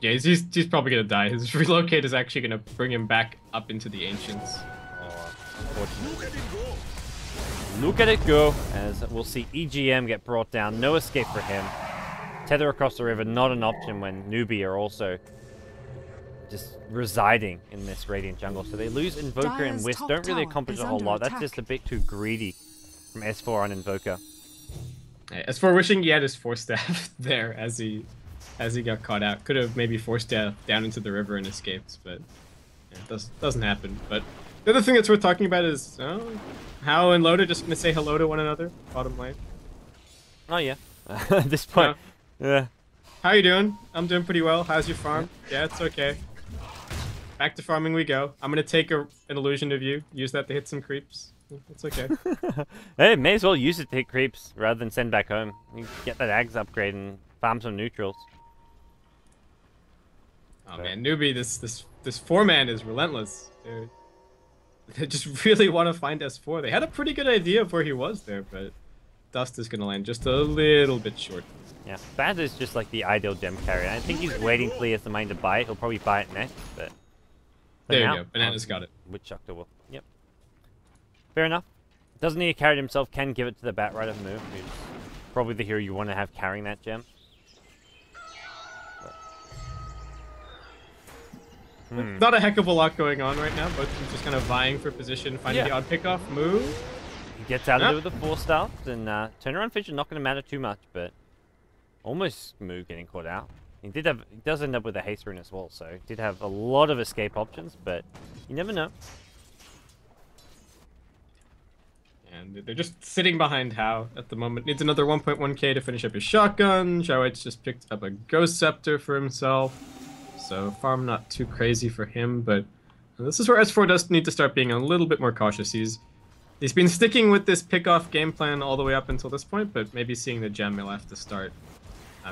Yeah, he's probably going to die. His relocate is actually going to bring him back up into the Ancients. Look at it go, as we'll see EGM get brought down. No escape for him. Tether across the river, not an option when Newbee are also just residing in this Radiant jungle. So they lose Invoker and Wisp. Don't really accomplish a whole lot. That's just a bit too greedy from S4 on Invoker. Yeah, S4 wishing he had his 4-staff there as he got caught out. Could have maybe 4-staff down into the river and escaped, but yeah, it doesn't happen. But the other thing that's worth talking about is Hao and Loda just going to say hello to one another, bottom lane. Oh yeah, at this point, yeah. How you doing? I'm doing pretty well. How's your farm? Yeah, it's okay. Back to farming we go. I'm going to take an illusion of you, use that to hit some creeps. It's okay. Hey, may as well use it to hit creeps rather than send back home. You get that Ags upgrade and farm some neutrals. Oh man, Newbee, this 4-man is relentless. They just really want to find S4. They had a pretty good idea of where he was there, but Dust is going to land just a little bit short. Yeah, Bad is just like the ideal gem carrier. I think he's waiting till he has the money to buy it. He'll probably buy it next, but... There you go. Banana's got it. Witch Doctor will. Yep. Fair enough. Doesn't need to carry it himself. Can give it to the Batrider move, who's probably the hero you want to have carrying that gem. Not a heck of a lot going on right now. Both teams just kind of vying for position, finding the odd pickoff move. He gets out of it with the 4-staff, and turnaround Fissure not going to matter too much, but almost Moo getting caught out. He does end up with a haste rune as well, so he did have a lot of escape options, but you never know. And they're just sitting behind Hao at the moment. Needs another 1.1k to finish up his shotgun. Xiaohui's just picked up a Ghost Scepter for himself. So farm not too crazy for him, but this is where S4 does need to start being a little bit more cautious. He's been sticking with this pick-off game plan all the way up until this point, but maybe seeing the gem, he'll have to start.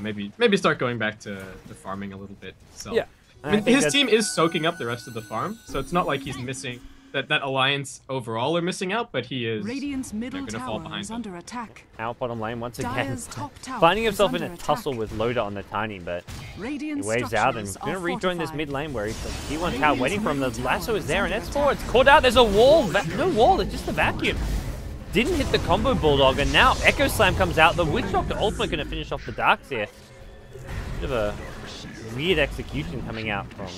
Maybe start going back to the farming a little bit. So yeah, I mean, his team is soaking up the rest of the farm, so it's not like he's missing. that Alliance overall are missing out, but he is Radiant's middle gonna fall tower behind is them. under attack. Out bottom lane once again. Dire's top tower Finding is himself in under a tussle attack. with Loda on the Tiny, but Radiant he waves out and structures gonna are rejoin this fortified. mid lane where he's like T1 tower waiting for him. The middle lasso tower is there and is it's under forward. It's caught out. There's a wall. No wall. It's just a vacuum. Didn't hit the combo Bulldog, and now Echo Slam comes out. The Witch Doctor ultimate gonna finish off the Darks here. Bit of a weird execution coming out from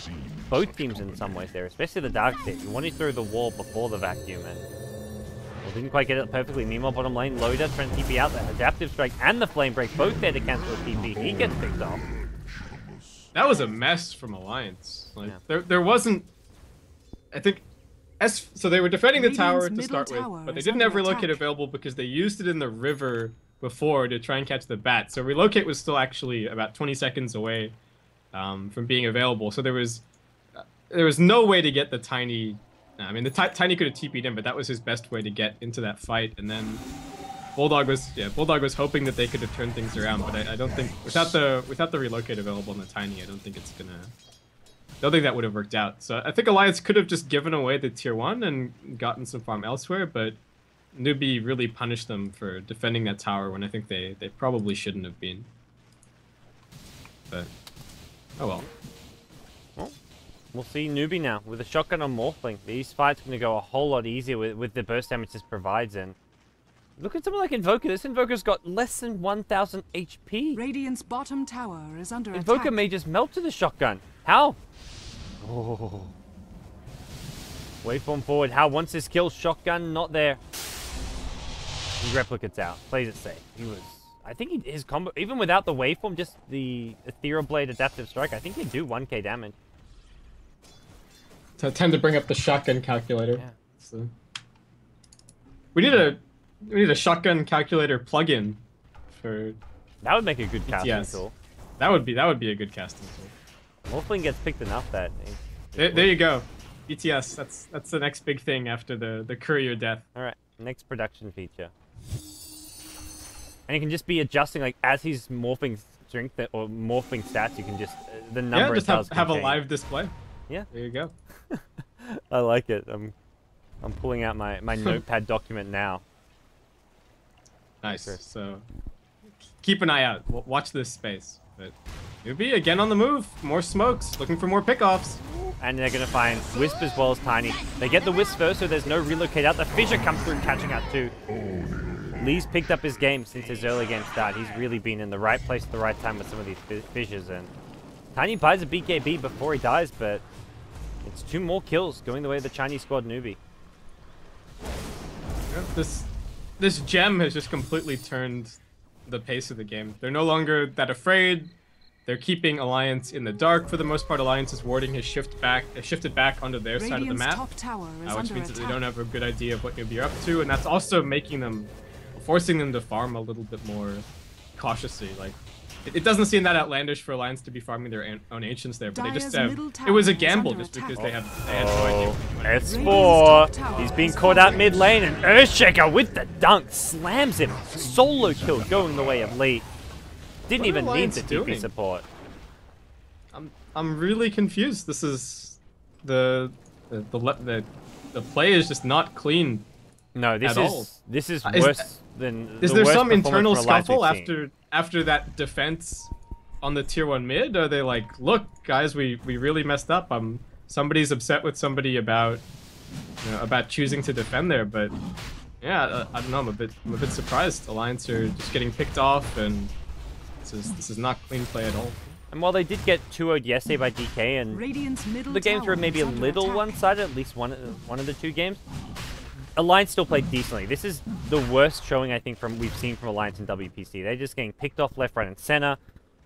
both teams in some ways there, especially the Darks here. You wanted to throw the wall before the vacuum, and well, didn't quite get it perfectly. Meanwhile, bottom lane, Loda trying to TP out. The Adaptive Strike and the Flame Break both there to cancel the TP. He gets picked off. That was a mess from Alliance. Like Yeah. there wasn't. I think. So they were defending the tower Radiant's to start middle with, tower but they is didn't have under relocate attack. available because they used it in the river before to try and catch the bat. So relocate was still actually about 20 seconds away from being available. So there was no way to get the Tiny. I mean, the Tiny could have TP'd in, but that was his best way to get into that fight. And then Bulldog was hoping that they could have turned things around, but I don't think without the relocate available on the Tiny, I don't think that would have worked out. So I think Alliance could have just given away the tier 1 and gotten some farm elsewhere, but Newbee really punished them for defending that tower when I think they probably shouldn't have been. But oh well. Well, we'll see Newbee now with a shotgun on Morphling. These fights going to go a whole lot easier with the burst damage this provides. And look at someone like Invoker. This Invoker's got less than 1,000 HP. Radiant's bottom tower is under Invoker attack. may just melt to the shotgun. How? Oh. Waveform forward. How wants his kill. Shotgun not there. He replicates out. Plays it safe. He was. I think his combo, even without the waveform, just the Ethereal Blade Adaptive Strike, I think he'd do 1k damage. Time to bring up the shotgun calculator. Yeah. So we need a shotgun calculator plugin for. That would make a good casting Yes. tool. That would be a good casting tool. Morphling gets picked enough that. There you go. BTS. That's the next big thing after the courier death. All right, next production feature. And you can just be adjusting like as he's morphing strength or morphing stats. You can just the number. Yeah, just have a live display. Yeah, There you go. I like it. I'm pulling out my notepad document now. Nice. Sure. So keep an eye out. Watch this space. But Newbee again on the move. More smokes. Looking for more pickoffs. And they're gonna find Wisp as well as Tiny. They get the Wisp first, so there's no relocate out. The Fissure comes through, catching out too. Lee's picked up his game since his early game start. He's really been in the right place at the right time with some of these fissures. And Tiny buys a BKB before he dies, but it's 2 more kills going the way of the Chinese squad Newbee. This gem has just completely turned the pace of the game. They're no longer that afraid. They're keeping Alliance in the dark for the most part. Alliance is warding his shifted back onto their side of the Radiant's map, top tower is which under means that they attack. don't have a good idea of what Newbee are up to, and that's also forcing them to farm a little bit more cautiously. Like, it doesn't seem that outlandish for Alliance to be farming their own ancients there, but they just Dire's middle it was a tower is gamble under just because attack. they had no idea. Radiant's S4. top He's tower being is caught out fortified. mid lane, and Earthshaker with the dunk slams him. Solo kill going the way of Lee. Didn't What are even need Alliance the TP doing? support. I'm really confused. This is the play is just not clean. No, At all. this is Is- worse than. Is the there worst some performance internal from Alliance scuffle we've seen. after that defense on the tier 1 mid? Are they like, look, guys, we really messed up. Somebody's upset with somebody about choosing to defend there, but yeah, I don't know. I'm a bit surprised. Alliance are just getting picked off, and this is not clean play at all. And while they did get 2-0'd yesterday by DK, and Radiant's middle the games tower were maybe is a under little attack. one-sided, at least one of the 2 games, Alliance still played decently. This is the worst showing I think we've seen from Alliance in WPC. They're just getting picked off left, right, and center.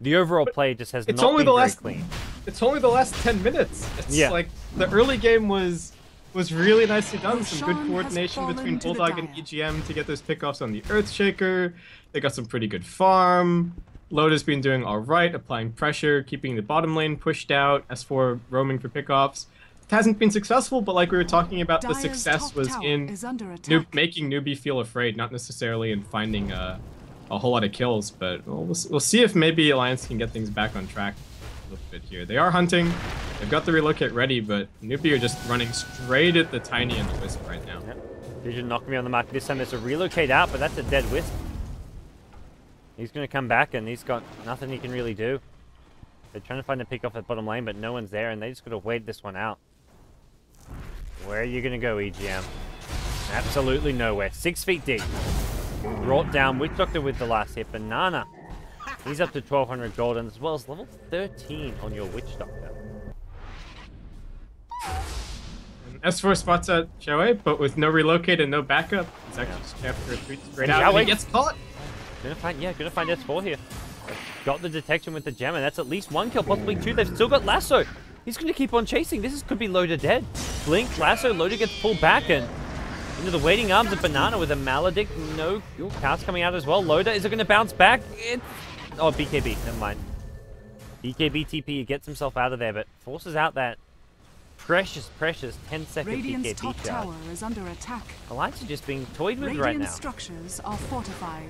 The overall play just has It's not only been the very last- clean. It's only the last 10 minutes. It's Yeah. like the early game was really nicely done. Some good Roshan has coordination fallen between to the Bulldog and dire. EGM to get those pickoffs on the Earthshaker. They got some pretty good farm. Loda's been doing all right, applying pressure, keeping the bottom lane pushed out. S4 roaming for pickoffs. It hasn't been successful, but like we were talking about, the Dire's success top was tower in is under attack. making Newbee feel afraid, not necessarily in finding a whole lot of kills. But we'll see if maybe Alliance can get things back on track. little bit here. They are hunting. They've got the relocate ready, but Newbee are just running straight at the Tiny and the Wisp right now. Yep. Vision knocking me on the mark. This time there's a relocate out, but that's a dead Wisp. He's going to come back, and he's got nothing he can really do. They're trying to find a pick off at bottom lane, but no one's there, and they just got to wait this one out. Where are you going to go, EGM? Absolutely nowhere. 6 feet deep. Brought down Witch Doctor with the last hit. Banana. He's up to 1,200 gold, and as well as level 13 on your Witch Doctor. S4 spots out Xiaowei, but with no relocate and no backup. He's actually just after a 3 straight out, and he gets caught. Gonna find S4 here. Got the detection with the gem, and that's at least 1 kill, possibly 2. They've still got Lasso. He's gonna keep on chasing. Could be Loda dead. Blink, Lasso, Loda gets pulled back, and into the waiting arms of Banana with a Maledict. No cast coming out as well. Loda, is it gonna bounce back? Oh, BKB, never mind. BKB TP, he gets himself out of there, but forces out that precious 10-second Radiant's BKB top charge. tower is under attack. Alliance are just being toyed with Radiant right now. structures are fortified.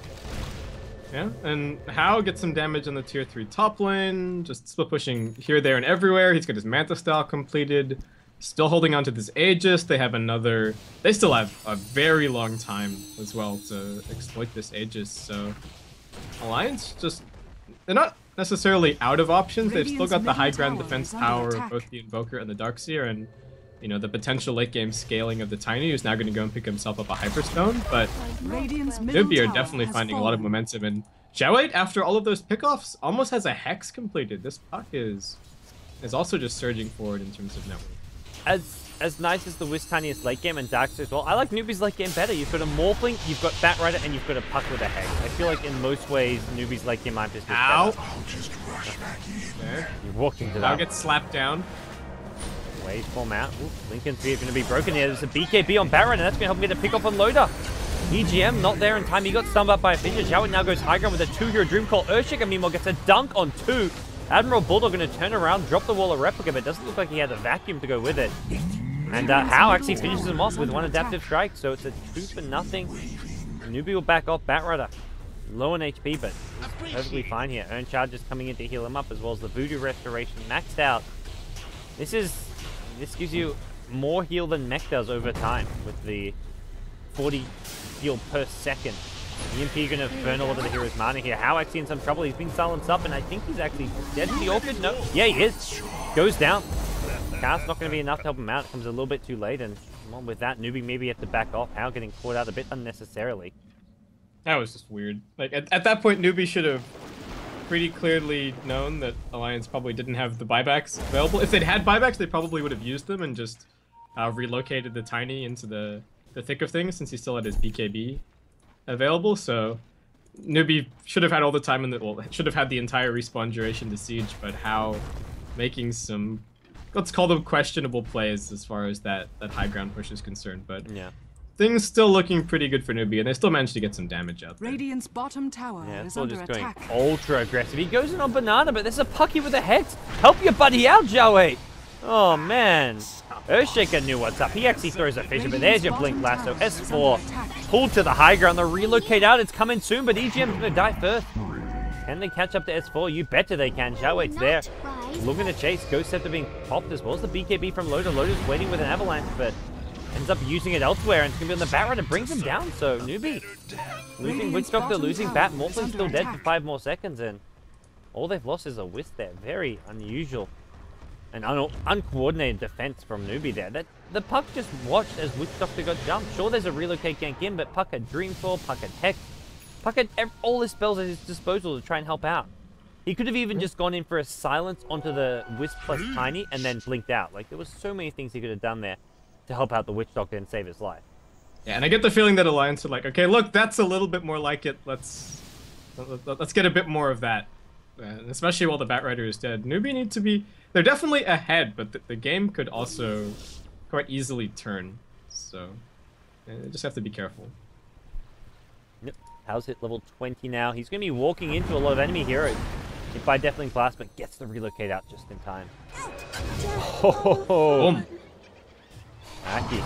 Yeah, and Hao gets some damage on the tier 3 top lane, just split pushing here, there, and everywhere. He's got his Manta style completed. Still holding on to this Aegis. They still have a very long time as well to exploit this Aegis, so Alliance they're not necessarily out of options. They've still got the high ground defense power of both the Invoker and the Darkseer, and the potential late game scaling of the Tiny, who's now going to go and pick himself up a Hyperstone, but Newbee are definitely finding a lot of momentum, and Xiaowei, after all of those pickoffs, almost has a Hex completed. This puck is also just surging forward in terms of network. As nice as the Wisp Tiniest late game and Darkseer as well, I like Newbee's late game better. You've got a Morphling, you've got Batrider, and you've got a puck with a Hex. I feel like in most ways, Newbee's late game might just be better. I'll just rush back there. You're walking to that. I'll get slapped down. Waveform out. Ooh, Lincoln's Spear going to be broken here. There's a BKB on Baron, and that's going to help him get a pick off on Loda. EGM not there in time. He got stunned up by a Fidget. Xiaowei now goes high ground with a 2-hero Dream Call. Earthshaker, meanwhile, gets a dunk on 2. Admiral Bulldog going to turn around, drop the wall of replica, but it doesn't look like he had a vacuum to go with it. And Hao actually finishes him off with 1 adaptive strike, so it's a 2-0. Newbee will back off Batrider. Low on HP, but he's perfectly fine here. Earn Charge is coming in to heal him up, as well as the Voodoo Restoration maxed out. This gives you more heal than Mech does over time, with the 40 heal per second. EMP going to burn a lot of the hero's mana here. Hao actually in some trouble. He's been silenced up, and I think he's actually dead to the Orchid. No, yeah, he is. Goes down. Cast not going to be enough to help him out. It comes a little bit too late, and well, with that, Newbee maybe have to back off. Hao getting caught out a bit unnecessarily. That was just weird. Like at that point, Newbee should have pretty clearly known that Alliance probably didn't have the buybacks available. If they'd had buybacks, they probably would have used them and just relocated the Tiny into the thick of things, since he still had his BKB available. So Newbee should have had all the time should have had the entire respawn duration to siege, but Hao making some, let's call them questionable plays as far as that high ground push is concerned. But yeah, things still looking pretty good for Newbee, and they still managed to get some damage out there. Radiant's bottom tower is under just attack. going ultra aggressive. He goes in on Banana, but there's a Pucky with a Hex. Help your buddy out, Xiaowei. Oh man, Earthshaker knew what's up. He actually throws a fissure, but there's your Blink Lasso. S4 pulled to the high ground. The relocate out. It's coming soon, but EGM's going to die first. Can they catch up to S4? You betcha they can. Xiaowei's there. Looking to chase. Ghost Scepter being popped as well as the BKB from Loda. Loda's waiting with an Avalanche, but ends up using it elsewhere, and it's going to be on the Batrider. Brings him down, so Newbee losing Witch Doctor, losing Bat. Morphling's still dead for 5 more seconds, and all they've lost is a Wisp there. Very unusual and uncoordinated defense from Newbee there. The Puck just watched as Witch Doctor got jumped. Sure, there's a relocate gank in, but Puck had Dreamfall, Puck had Hex. Puck had all his spells at his disposal to try and help out. He could have even just gone in for a silence onto the Wisp plus Tiny and then blinked out. Like, there was so many things he could have done there to help out the Witch Doctor and save his life. Yeah, and I get the feeling that Alliance are like, okay, look, that's a little bit more like it. Let's get a bit more of that. Especially while the Batrider is dead. Newbee need to be... They're definitely ahead, but the game could also quite easily turn. So, just have to be careful. Yep. Hao's hit level 20 now. He's going to be walking into a lot of enemy heroes. Hit by Deathling Blast, but gets the relocate out just in time. Oh, Aki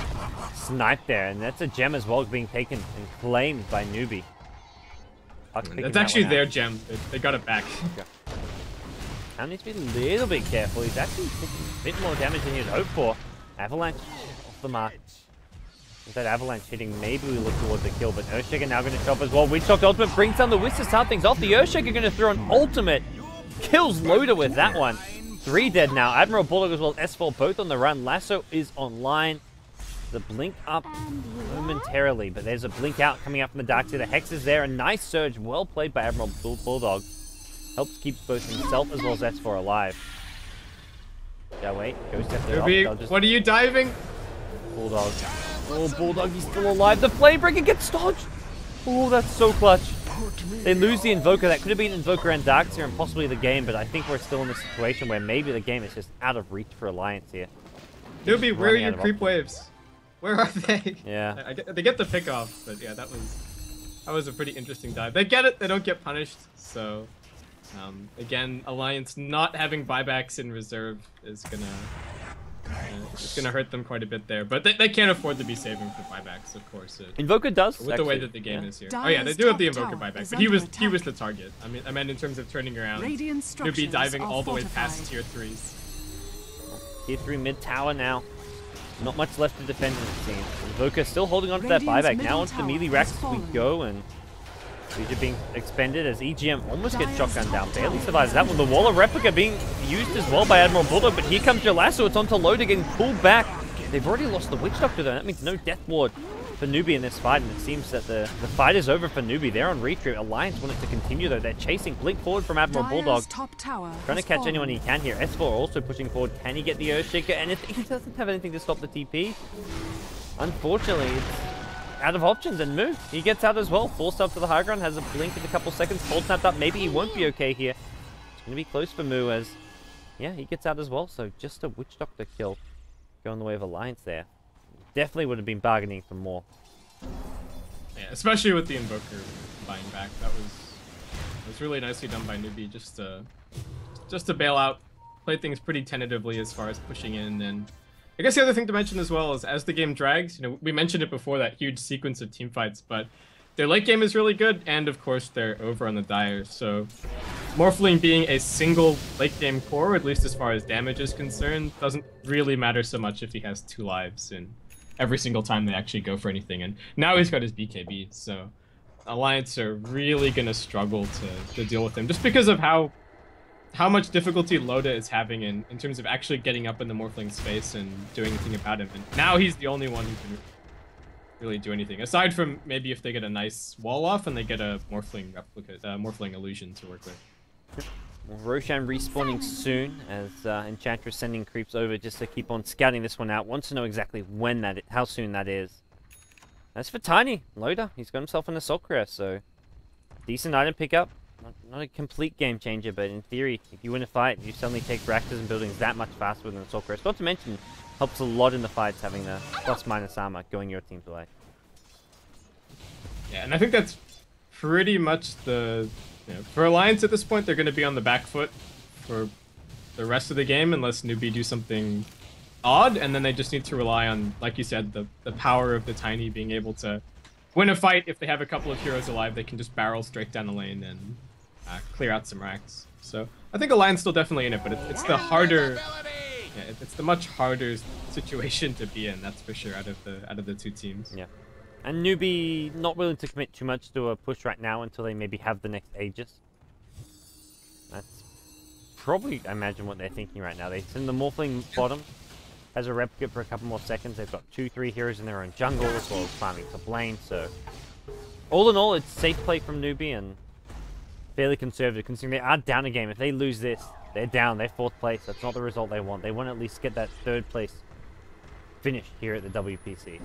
sniped there, and that's a gem as well being taken and claimed by Newbee. That's actually their gem. They got it back. Okay. Town needs to be a little bit careful. He's actually taking a bit more damage than you'd hope for. Avalanche off the mark. With that Avalanche hitting, maybe we look towards the kill, but Earthshaker now going to chop as well. Witchlock ultimate brings down the Wisp to start things off. The Earthshaker going to throw an ultimate. Kills Loader with that one. 3 dead now. Admiral Bulldog as well as S4 both on the run. Lasso is online. The blink up momentarily, but there's a blink out coming up from the dark side. The Hex is there. A nice surge. Well played by Admiral Bulldog. Helps keep both himself as well as S4 alive. Yeah, wait. Go step it off. What are you diving? Bulldog. Oh, Bulldog, he's still alive. The Flamebreaker gets dodged. Oh, that's so clutch. They lose the Invoker. That could have been Invoker and Darkseer and possibly the game, but I think we're still in a situation where maybe the game is just out of reach for Alliance here. Newbee, where are your creep waves? Where are they? Yeah. They get the pick off, but yeah, that was a pretty interesting dive. They get it. They don't get punished. So, again, Alliance not having buybacks in reserve is gonna hurt them quite a bit there, but they can't afford to be saving for buybacks, of course. Invoker does with the way that the game is here. Oh yeah, they do have the Invoker buyback, but he was the target. I mean in terms of turning around, Newbee diving all the way past tier 3s. Tier 3 mid tower now. Not much left to defend in the team. Invoker still holding on to that buyback. Now onto the melee racks as we go, and these are being expended as EGM almost gets shotgun down. Barely survives that one. The Waller replica being used as well by Admiral Bulldog, but here comes your Lasso. It's onto Loader getting pulled back. They've already lost the Witch Doctor though. That means no Death Ward for Newbee in this fight, and it seems that the fight is over for Newbee. They're on retreat. Alliance wanted to continue though. They're chasing. Blink forward from Admiral Bulldog. Trying to catch anyone he can here. S4 also pushing forward. Can he get the Earthshaker? And if he doesn't have anything to stop the TP, unfortunately, it's out of options, and Moo, he gets out as well. Forced up to the high ground, has a blink in a couple seconds. Cold snapped up. Maybe he won't be okay here. It's going to be close for Moo as, yeah, he gets out as well. So just a Witch Doctor kill going the way of Alliance there. Definitely would have been bargaining for more. Yeah, especially with the Invoker buying back. That was really nicely done by Newbee just to bail out, play things pretty tentatively as far as pushing in. And I guess the other thing to mention as well is as the game drags, we mentioned it before, that huge sequence of team fights, but their late game is really good, and of course they're over on the Dire. So Morphling being a single late game core, at least as far as damage is concerned, doesn't really matter so much if he has 2 lives and every single time they actually go for anything. And now he's got his BKB, so Alliance are really gonna struggle to deal with him, just because of how much difficulty Loda is having in terms of actually getting up in the Morphling space and doing anything about him. And now he's the only one who can really do anything, aside from maybe if they get a nice wall off and they get a Morphling replica, Morphling illusion to work with. Well, Roshan respawning soon as Enchantress sending creeps over just to keep on scouting this one out. Wants to know exactly when how soon that is. As for Tiny, Loader, he's got himself an Assault Cuirass, so decent item pickup. Not a complete game changer, but in theory, if you win a fight, you suddenly take reactors and buildings that much faster with an Assault Cuirass. Not to mention, helps a lot in the fights having the plus-minus armor going your team's way. Yeah, and I think that's pretty much the... for Alliance at this point, they're going to be on the back foot for the rest of the game unless Newbee do something odd, and then they just need to rely on, like you said, the power of the Tiny being able to win a fight. If they have a couple of heroes alive, they can just barrel straight down the lane and clear out some racks. So I think Alliance still definitely in it, but it's the harder, it's the much harder situation to be in. That's for sure out of the 2 teams. Yeah. And Newbee not willing to commit too much to a push right now until they maybe have the next Aegis. That's probably, I imagine, what they're thinking right now. They send the Morphling bottom, has a replica for a couple more seconds. They've got 2-3 heroes in their own jungle as well as farming to Blaine. So all in all, it's safe play from Newbee and fairly conservative, considering they are down a game. If they lose this, they're down. They're 4th place. That's not the result they want. They want to at least get that 3rd place finish here at the WPC.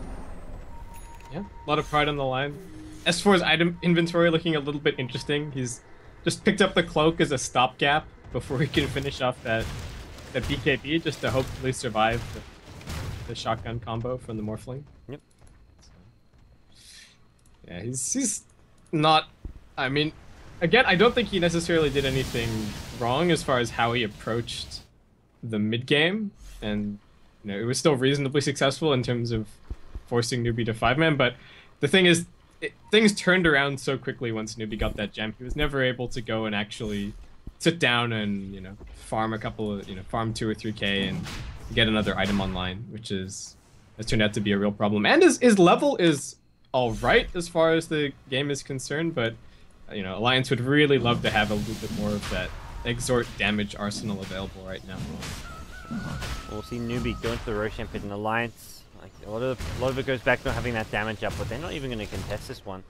Yeah, a lot of pride on the line. S4's item inventory looking a little bit interesting. He's just picked up the cloak as a stopgap before he can finish off that BKB, just to hopefully survive the shotgun combo from the Morphling. Yep. So, yeah, he's not... I mean, again, I don't think he necessarily did anything wrong as far as how he approached the mid-game, and it was still reasonably successful in terms of forcing Newbee to 5-man, but the thing is, things turned around so quickly once Newbee got that gem. He was never able to go and actually sit down and, you know, farm a couple of, you know, farm 2 or 3k and get another item online, which has turned out to be a real problem. And his level is all right as far as the game is concerned, but you know, Alliance would really love to have a little bit more of that exort damage arsenal available right now. We'll see Newbee go into the Roshan pit, and Alliance, like a lot of it goes back to not having that damage up, but they're not even going to contest this one.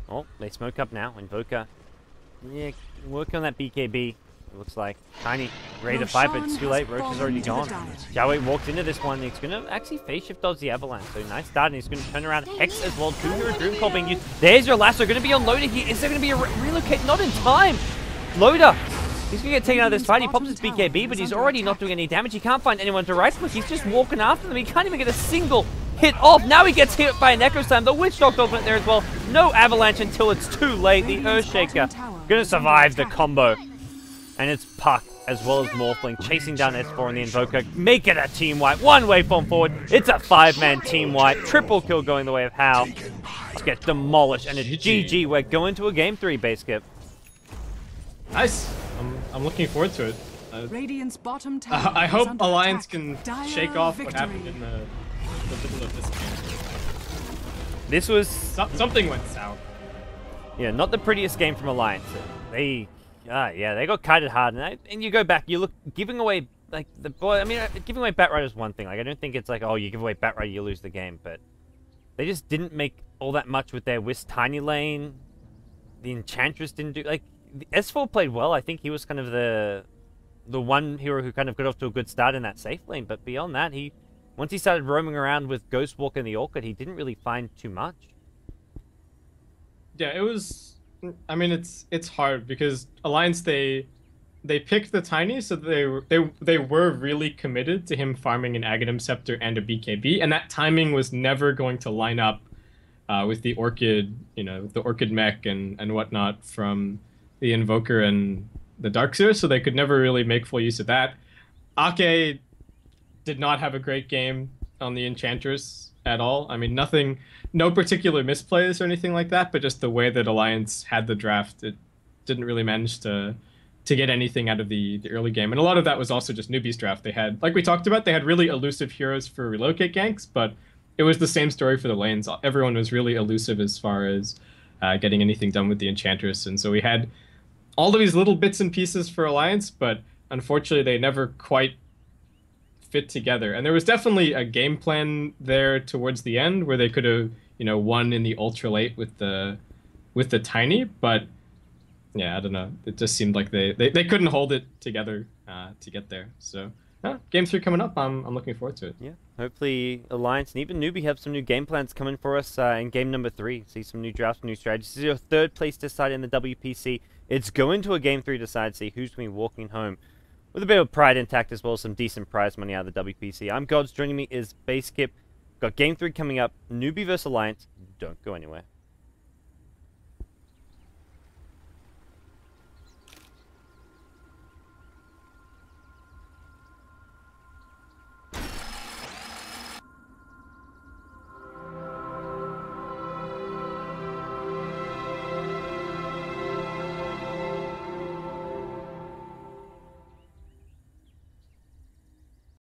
Oh, they smoke up now. Invoker, yeah, working on that BKB. It looks like Tiny ready to fight, but it's too late. Roche is already gone. Xiaowei walked into this one. He's going to actually phase shift dodge the Avalanche. So nice start, and he's going to turn around Hex as well. 2 Hero Dream Call being used. There's your lasso. Going to be on Loader here. Is there going to be a relocate? Not in time. Loader. He's going to get taken out of this fight. He pops his BKB, but he's already not doing any damage. He can't find anyone to right click. He's just walking after them. He can't even get a single hit off. Now he gets hit by an Echo Slam. The Witch Doctor ultimate there as well. No Avalanche until it's too late. The Earthshaker going to survive the combo. And it's Puck as well as Morphling chasing down S4 and the Invoker. Make it a team wipe. One waveform forward. It's a 5-man team wipe. Triple kill going the way of Hao. Let's get demolished. And it's GG. We're going to a game 3 base skip. Nice. I'm looking forward to it. Radiant's bottom tower I hope Alliance attack. can shake off what happened in the middle of this game. This was... Something went south. Yeah, not the prettiest game from Alliance. They got kited hard, and you go back, you look, giving away, like, giving away Batrider is one thing. Like, I don't think it's like, oh, you give away Batrider, you lose the game, but they just didn't make all that much with their Wisp Tiny lane. The Enchantress didn't do, like, the S4 played well. I think he was kind of the one hero who kind of got off to a good start in that safe lane, but beyond that, once he started roaming around with Ghostwalker and the Orchid, he didn't really find too much. Yeah, it was... I mean, it's hard because Alliance they picked the Tiny, so they were really committed to him farming an Aghanim Scepter and a BKB, and that timing was never going to line up with the Orchid, you know, the Orchid mech and whatnot from the Invoker and the Darkseer, so they could never really make full use of that. Ake did not have a great game on the Enchantress at all. I mean, no particular misplays or anything like that, but just the way that Alliance had the draft, it didn't really manage to get anything out of the early game. And a lot of that was also just Newbee's draft. They had, like we talked about, they had really elusive heroes for relocate ganks, but it was the same story for the lanes. Everyone was really elusive as far as getting anything done with the Enchantress. And so we had all of these little bits and pieces for Alliance, but unfortunately they never quite fit together. And there was definitely a game plan there towards the end where they could have, you know, won in the ultra late with the Tiny, but yeah, I don't know. It just seemed like they couldn't hold it together to get there. So game 3 coming up. I'm looking forward to it. Yeah, hopefully Alliance and even Newbee have some new game plans coming for us in game number 3. See some new drafts, new strategies. This is your 3rd place decide in the WPC. It's going to a game 3 decide. See who's going to be walking home with a bit of pride intact as well as some decent prize money out of the WPC. I'm Gods. Joining me is Base Skip. Got game 3 coming up. Newbee vs Alliance. Don't go anywhere.